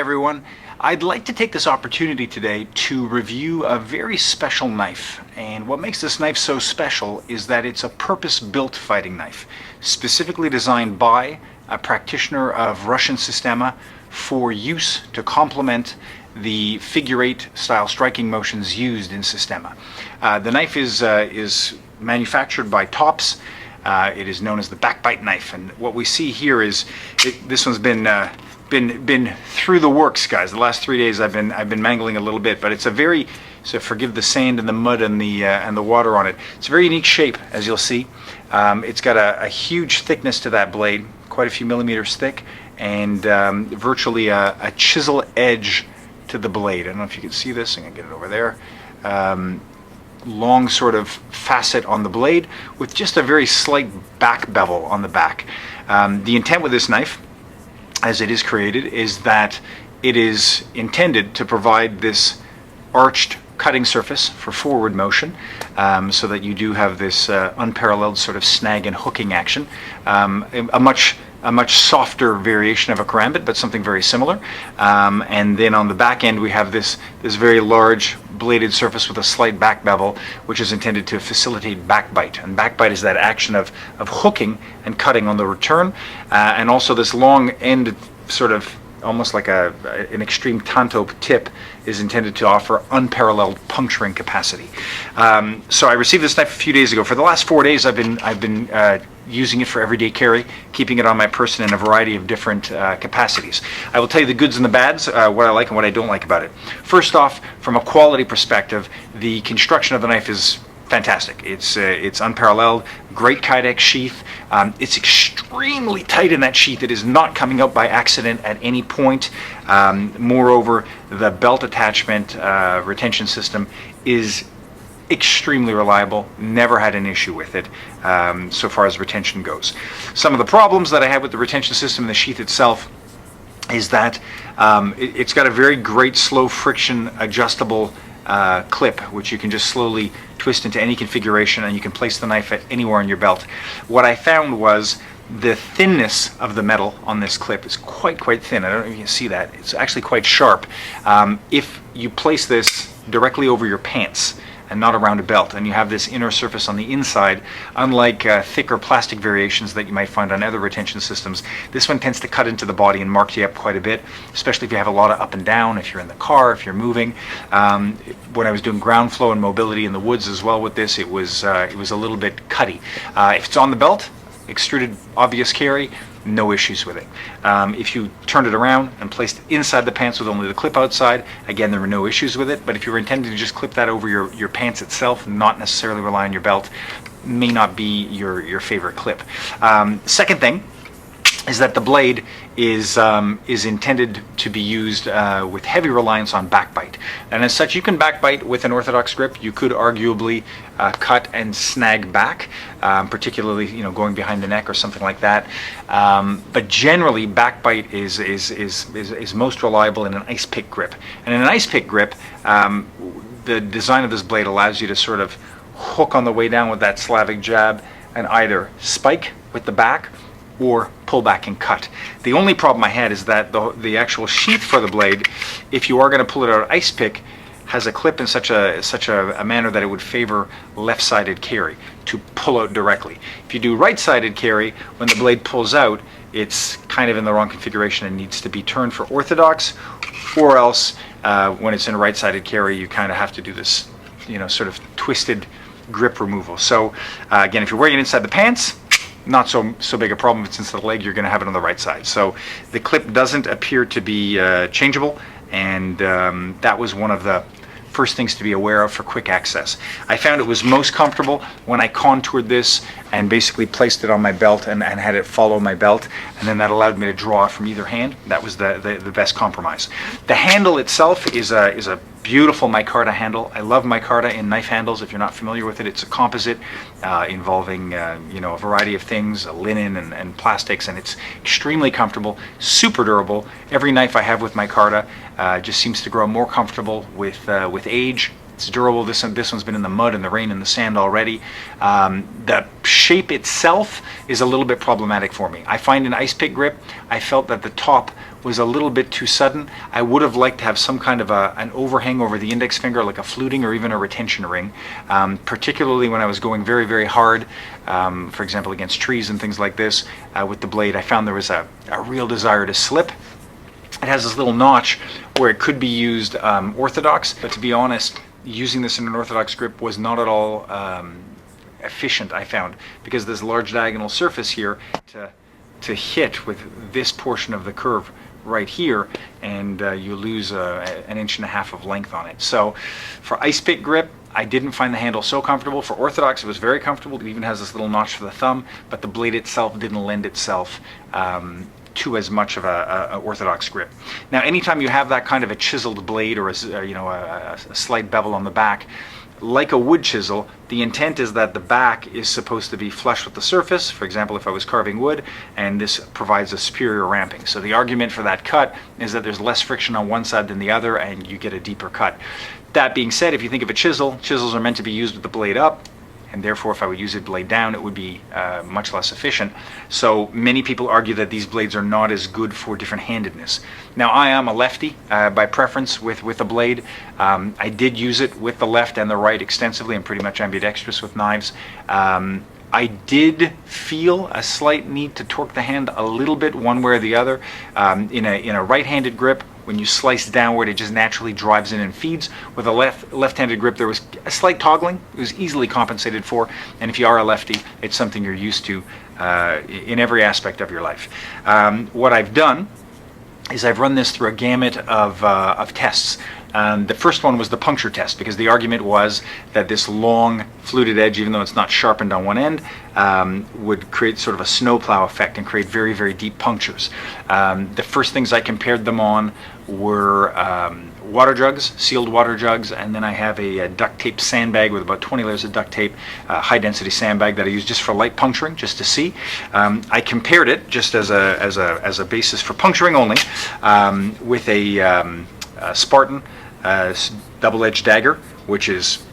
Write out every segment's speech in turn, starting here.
everyone. I'd like to take this opportunity today to review a very special knife. And what makes this knife so special is that it's a purpose-built fighting knife, specifically designed by a practitioner of Russian Systema for use to complement the figure-8 style striking motions used in Systema. The knife is manufactured by Tops. It is known as the backbite knife, and what we see here is this one's been through the works, guys. The last 3 days I've been mangling a little bit, but it's a very, so forgive the sand and the mud and the water on it. It's a very unique shape, as you'll see. It's got a huge thickness to that blade, quite a few millimeters thick, and virtually a chisel edge to the blade. I don't know if you can see this. I'm gonna get it over there. Long sort of facet on the blade with just a very slight back bevel on the back. The intent with this knife, as it is created, is that it is intended to provide this arched cutting surface for forward motion, so that you do have this unparalleled sort of snag and hooking action. A much softer variation of a karambit, but something very similar. And then on the back end we have this very large bladed surface with a slight back bevel, which is intended to facilitate backbite. And backbite is that action of hooking and cutting on the return, and also this long end, sort of almost like an extreme tanto tip, is intended to offer unparalleled puncturing capacity. So I received this knife a few days ago. For the last 4 days I've been using it for everyday carry, keeping it on my person in a variety of different capacities. I will tell you the goods and the bads, what I like and what I don't like about it. First off, from a quality perspective, the construction of the knife is fantastic. It's unparalleled. Great Kydex sheath. It's extremely tight in that sheath. It is not coming out by accident at any point. Moreover, the belt attachment retention system is extremely reliable. Never had an issue with it so far as retention goes. Some of the problems that I had with the retention system and the sheath itself is that it's got a very great slow friction adjustable clip, which you can just slowly twist into any configuration, and you can place the knife at anywhere on your belt. What I found was the thinness of the metal on this clip is quite thin. I don't know if you can see that. It's actually quite sharp. If you place this directly over your pants and not around a belt, and you have this inner surface on the inside, unlike thicker plastic variations that you might find on other retention systems, this one tends to cut into the body and mark you up quite a bit, especially if you have a lot of up and down, if you're in the car, if you're moving. When I was doing ground flow and mobility in the woods as well with this, it was a little bit cutty. If it's on the belt, extruded obvious carry, no issues with it. If you turned it around and placed it inside the pants with only the clip outside, again, there were no issues with it. But if you were intending to just clip that over your pants itself, not necessarily rely on your belt, may not be your favorite clip. Second thing is that the blade is intended to be used with heavy reliance on backbite, and as such you can backbite with an orthodox grip. You could arguably cut and snag back, particularly going behind the neck or something like that, but generally backbite is most reliable in an ice pick grip. And in an ice pick grip, the design of this blade allows you to sort of hook on the way down with that Slavic jab and either spike with the back or pull back and cut. The only problem I had is that the actual sheath for the blade, if you are going to pull it out ice pick, has a clip in such a manner that it would favor left-sided carry to pull out directly. If you do right-sided carry, when the blade pulls out, it's kind of in the wrong configuration and needs to be turned for orthodox, or else when it's in right-sided carry, you kind of have to do this, sort of twisted grip removal. So again, if you're wearing it inside the pants, not so big a problem. If it's inside the leg, you're going to have it on the right side. So the clip doesn't appear to be changeable, and that was one of the first things to be aware of for quick access. I found it was most comfortable when I contoured this and basically placed it on my belt and had it follow my belt, and then that allowed me to draw it from either hand. That was the best compromise. The handle itself is a beautiful micarta handle. I love micarta in knife handles. If you're not familiar with it, it's a composite involving a variety of things, linen and plastics, and it's extremely comfortable, super durable. Every knife I have with micarta just seems to grow more comfortable with age It's durable. This one's been in the mud and the rain and the sand already. The shape itself is a little bit problematic for me. I find in ice pick grip, I felt that the top was a little bit too sudden. I would have liked to have some kind of an overhang over the index finger, like a fluting or even a retention ring, particularly when I was going very, very hard, for example, against trees and things like this with the blade. I found there was a real desire to slip. It has this little notch where it could be used orthodox, but to be honest, using this in an orthodox grip was not at all efficient, I found, because this large diagonal surface here to hit with this portion of the curve right here, and you lose an inch and a half of length on it. So for ice pick grip, I didn't find the handle so comfortable. For orthodox, it was very comfortable. It even has this little notch for the thumb, but the blade itself didn't lend itself to as much of a orthodox grip. Now, anytime you have that kind of a chiseled blade or a slight bevel on the back, like a wood chisel, the intent is that the back is supposed to be flush with the surface. For example, if I was carving wood, and this provides a superior ramping. So the argument for that cut is that there's less friction on one side than the other, and you get a deeper cut. That being said, if you think of a chisel, chisels are meant to be used with the blade up, and therefore if I would use it blade down, it would be much less efficient. So many people argue that these blades are not as good for different handedness. Now, I am a lefty by preference with a blade. I did use it with the left and the right extensively. I'm pretty much ambidextrous with knives. I did feel a slight need to torque the hand a little bit one way or the other. In a right-handed grip, when you slice downward, it just naturally drives in and feeds. With a left-handed grip, there was a slight toggling. It was easily compensated for, and if you are a lefty, it's something you're used to in every aspect of your life. What I've done is I've run this through a gamut of tests. The first one was the puncture test, because the argument was that this long fluted edge, even though it's not sharpened on one end, would create sort of a snowplow effect and create very, very deep punctures. The first things I compared them on were water jugs, sealed water jugs, and then I have a duct tape sandbag with about 20 layers of duct tape, high density sandbag that I use just for light puncturing, just to see. I compared it just as a basis for puncturing only with a Spartan double-edged dagger, which is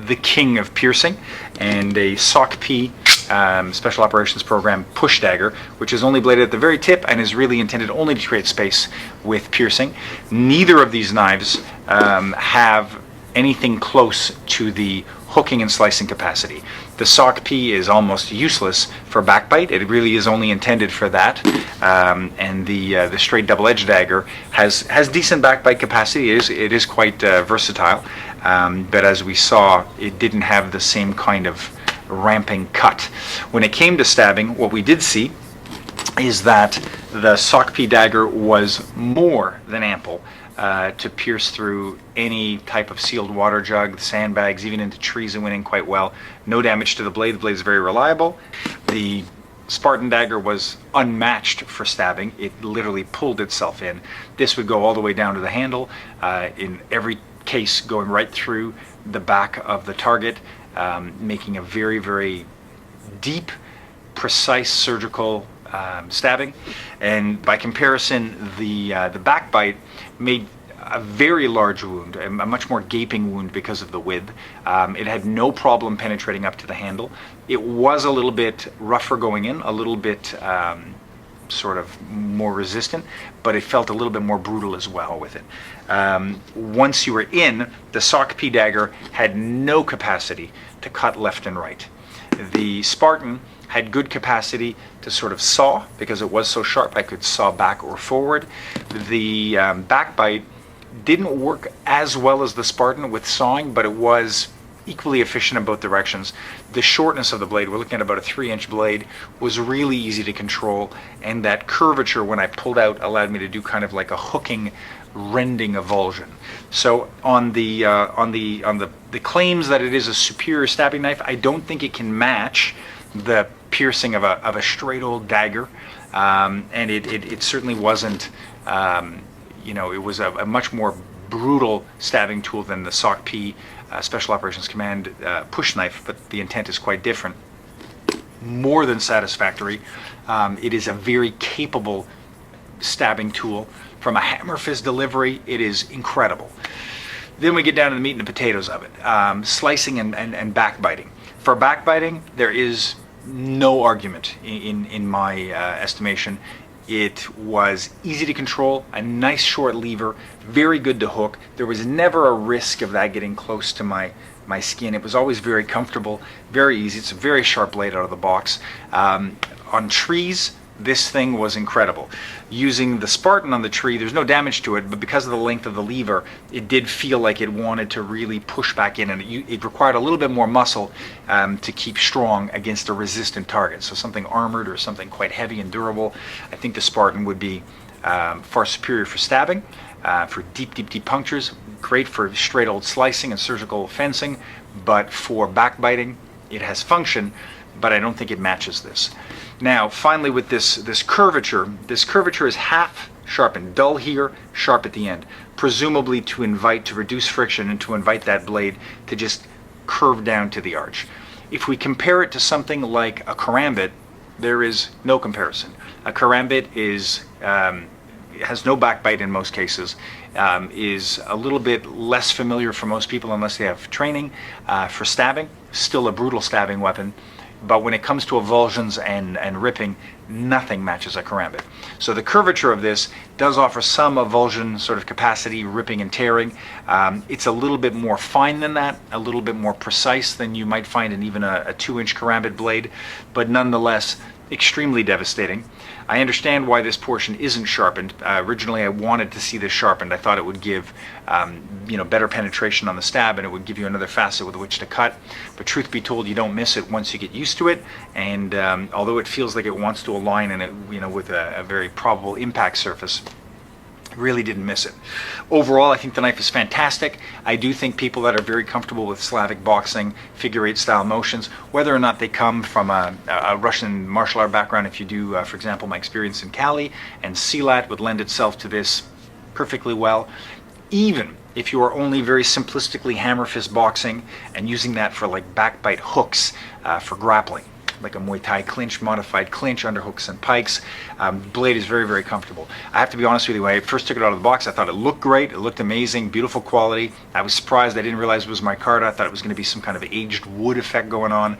the king of piercing, and a SOC P Special Operations Program push dagger, which is only bladed at the very tip and is really intended only to create space with piercing. Neither of these knives have anything close to the hooking and slicing capacity. The SOC P is almost useless for backbite. It really is only intended for that. And the straight double-edged dagger has decent backbite capacity. It is quite versatile. But as we saw, it didn't have the same kind of ramping cut. When it came to stabbing, what we did see is that the SOC P dagger was more than ample to pierce through any type of sealed water jug, sandbags, even into trees, and went in quite well. No damage to the blade. The blade is very reliable. The Spartan dagger was unmatched for stabbing. It literally pulled itself in. This would go all the way down to the handle, in every case going right through the back of the target, making a very, very deep, precise surgical stabbing. And by comparison, the backbite made a very large wound, a much more gaping wound because of the width. It had no problem penetrating up to the handle. It was a little bit rougher going in, a little bit sort of more resistant, but it felt a little bit more brutal as well with it. Once you were in, the SOC P dagger had no capacity to cut left and right. The Spartan had good capacity to sort of saw, because it was so sharp I could saw back or forward. The backbite didn't work as well as the Spartan with sawing, but it was equally efficient in both directions. The shortness of the blade, we're looking at about a 3-inch blade, was really easy to control, and that curvature when I pulled out allowed me to do kind of like a hooking, rending avulsion. So on the claims that it is a superior stabbing knife, I don't think it can match the piercing of a straight old dagger, and it certainly wasn't. It was a much more brutal stabbing tool than the SOC P Special Operations Command push knife, but the intent is quite different. More than satisfactory. It is a very capable stabbing tool. From a hammer fist delivery, it is incredible. Then we get down to the meat and the potatoes of it, slicing and backbiting. For backbiting, there is no argument in my estimation. It was easy to control, a nice short lever, very good to hook. There was never a risk of that getting close to my skin. It was always very comfortable, very easy. It's a very sharp blade out of the box. On trees, this thing was incredible. Using the Spartan on the tree, there's no damage to it, but because of the length of the lever, it did feel like it wanted to really push back in, and it required a little bit more muscle to keep strong against a resistant target. So something armored or something quite heavy and durable, I think the Spartan would be far superior for stabbing, for deep punctures, great for straight old slicing and surgical fencing, but for backbiting, it has function, but I don't think it matches this. Now, finally, with this curvature is half sharpened, dull here, sharp at the end, presumably to reduce friction and to invite that blade to just curve down to the arch. If we compare it to something like a karambit, there is no comparison. A karambit has no backbite in most cases, is a little bit less familiar for most people unless they have training. For stabbing, still a brutal stabbing weapon. But when it comes to avulsions and ripping, nothing matches a karambit. So the curvature of this does offer some avulsion sort of capacity, ripping and tearing. It's a little bit more fine than that, a little bit more precise than you might find in even a 2-inch karambit blade, but nonetheless extremely devastating. I understand why this portion isn't sharpened. Originally I wanted to see this sharpened. I thought it would give better penetration on the stab, and it would give you another facet with which to cut. But truth be told, you don't miss it once you get used to it, and although it feels like it wants to align in it, with a very probable impact surface, really didn't miss it. Overall, I think the knife is fantastic. I do think people that are very comfortable with Slavic boxing, figure 8 style motions, whether or not they come from a Russian martial art background, if you do, for example, my experience in Cali and Silat would lend itself to this perfectly well. Even if you are only very simplistically hammer fist boxing and using that for like backbite hooks for grappling, like a Muay Thai clinch, modified clinch, underhooks and pikes. Blade is very, very comfortable. I have to be honest with you, when I first took it out of the box, I thought it looked great, it looked amazing, beautiful quality. I was surprised, I didn't realize it was Micarta. I thought it was going to be some kind of aged wood effect going on.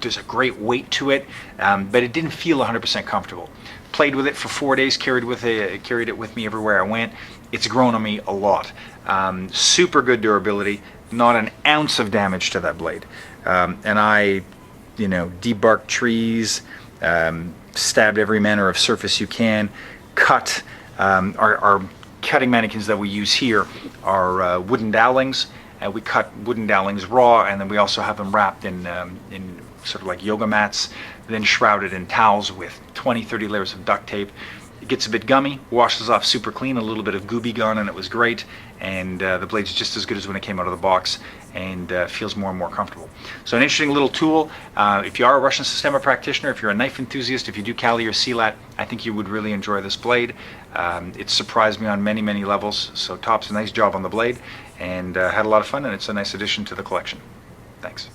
There's a great weight to it, but it didn't feel 100% comfortable. Played with it for 4 days, carried it with me everywhere I went. It's grown on me a lot. Super good durability, not an ounce of damage to that blade. And I debarked trees, stabbed every manner of surface you can, cut. Our cutting mannequins that we use here are wooden dowlings. We cut wooden dowlings raw, and then we also have them wrapped in sort of like yoga mats, then shrouded in towels with 20-30 layers of duct tape. It gets a bit gummy, washes off super clean, a little bit of gooby gone, and it was great. And the blade's just as good as when it came out of the box, and feels more and more comfortable. So an interesting little tool. If you are a Russian Systema practitioner, if you're a knife enthusiast, if you do Cali or Silat, I think you would really enjoy this blade. It surprised me on many levels, so Top's a nice job on the blade, and had a lot of fun, and it's a nice addition to the collection. Thanks.